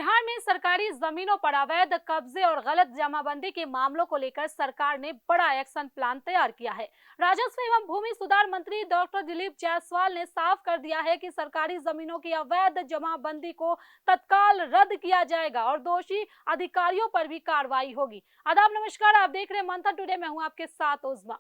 बिहार में सरकारी जमीनों पर अवैध कब्जे और गलत जमाबंदी के मामलों को लेकर सरकार ने बड़ा एक्शन प्लान तैयार किया है। राजस्व एवं भूमि सुधार मंत्री डॉक्टर दिलीप जायसवाल ने साफ कर दिया है कि सरकारी जमीनों की अवैध जमाबंदी को तत्काल रद्द किया जाएगा और दोषी अधिकारियों पर भी कार्रवाई होगी। आदाब नमस्कार, आप देख रहे हैं मंथन टुडे। मैं हूं आपके साथ उज़मा।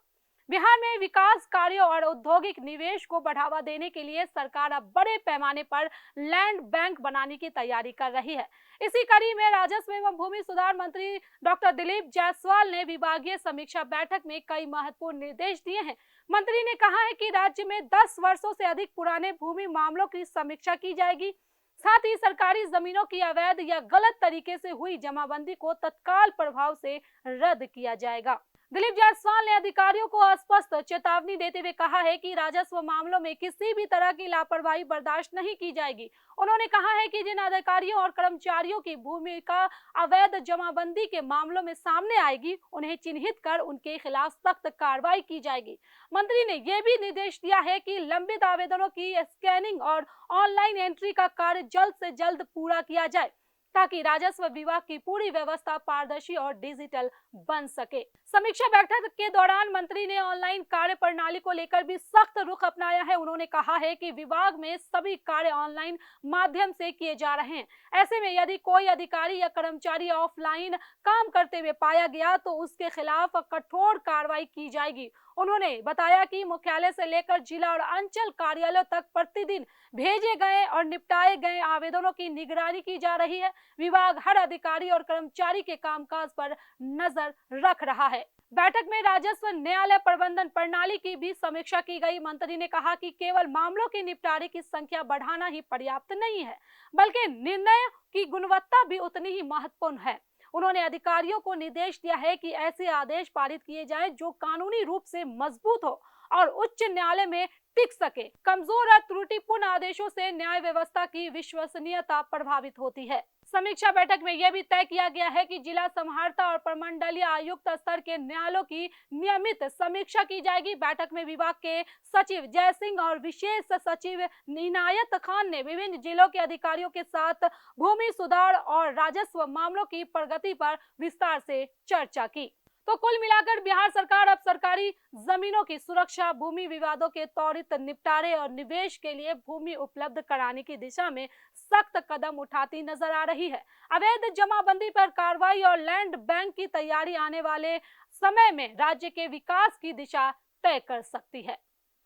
बिहार में विकास कार्यों और औद्योगिक निवेश को बढ़ावा देने के लिए सरकार अब बड़े पैमाने पर लैंड बैंक बनाने की तैयारी कर रही है। इसी कड़ी में राजस्व एवं भूमि सुधार मंत्री डॉक्टर दिलीप जायसवाल ने विभागीय समीक्षा बैठक में कई महत्वपूर्ण निर्देश दिए हैं। मंत्री ने कहा है कि राज्य में 10 वर्षों से अधिक पुराने भूमि मामलों की समीक्षा की जाएगी। साथ ही सरकारी जमीनों की अवैध या गलत तरीके से हुई जमाबंदी को तत्काल प्रभाव से रद्द किया जाएगा। दिलीप जायसवाल ने अधिकारियों को स्पष्ट चेतावनी देते हुए कहा है कि राजस्व मामलों में किसी भी तरह की लापरवाही बर्दाश्त नहीं की जाएगी। उन्होंने कहा है कि जिन अधिकारियों और कर्मचारियों की भूमिका अवैध जमाबंदी के मामलों में सामने आएगी, उन्हें चिन्हित कर उनके खिलाफ सख्त कार्रवाई की जाएगी। मंत्री ने यह भी निर्देश दिया है कि लंबित आवेदनों की स्कैनिंग और ऑनलाइन एंट्री का कार्य जल्द से जल्द पूरा किया जाए ताकि राजस्व विभाग की पूरी व्यवस्था पारदर्शी और डिजिटल बन सके। समीक्षा बैठक के दौरान मंत्री ने ऑनलाइन कार्य प्रणाली को लेकर भी सख्त रुख अपनाया है। उन्होंने कहा है कि विभाग में सभी कार्य ऑनलाइन माध्यम से किए जा रहे हैं। ऐसे में यदि कोई अधिकारी या कर्मचारी ऑफलाइन काम करते हुए पाया गया तो उसके खिलाफ कठोर कार्रवाई की जाएगी। उन्होंने बताया कि मुख्यालय से लेकर जिला और अंचल कार्यालयों तक प्रतिदिन भेजे गए और निपटाए गए आवेदनों की निगरानी की जा रही है। विभाग हर अधिकारी और कर्मचारी के कामकाज पर नजर रख रहा है। बैठक में राजस्व न्यायालय प्रबंधन प्रणाली की भी समीक्षा की गई। मंत्री ने कहा कि केवल मामलों के निपटारे की संख्या बढ़ाना ही पर्याप्त नहीं है, बल्कि निर्णय की गुणवत्ता भी उतनी ही महत्वपूर्ण है। उन्होंने अधिकारियों को निर्देश दिया है कि ऐसे आदेश पारित किए जाएं जो कानूनी रूप से मजबूत हो और उच्च न्यायालय में टिक सके। कमजोर और त्रुटिपूर्ण आदेशों से न्याय व्यवस्था की विश्वसनीयता प्रभावित होती है। समीक्षा बैठक में यह भी तय किया गया है कि जिला समाहर्ता और प्रमंडलीय आयुक्त स्तर के न्यायालयों की नियमित समीक्षा की जाएगी। बैठक में विभाग के सचिव जय सिंह और विशेष सचिव इनायत खान ने विभिन्न जिलों के अधिकारियों के साथ भूमि सुधार और राजस्व मामलों की प्रगति पर विस्तार से चर्चा की। तो कुल मिलाकर बिहार सरकार अब सरकारी जमीनों की सुरक्षा, भूमि विवादों के त्वरित निपटारे और निवेश के लिए भूमि उपलब्ध कराने की दिशा में सख्त कदम उठाती नजर आ रही है। अवैध जमाबंदी पर कार्रवाई और लैंड बैंक की तैयारी आने वाले समय में राज्य के विकास की दिशा तय कर सकती है।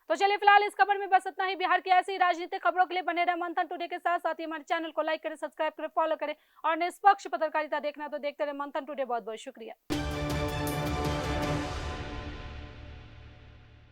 तो चलिए फिलहाल इस खबर में बस इतना ही। बिहार की ऐसी राजनीतिक खबरों के लिए बने रहे मंथन टुडे के साथ ही हमारे चैनल को लाइक करें, सब्सक्राइब करें, फॉलो करें और निष्पक्ष पत्रकारिता देखना तो देखते रहे मंथन टुडे। बहुत बहुत शुक्रिया।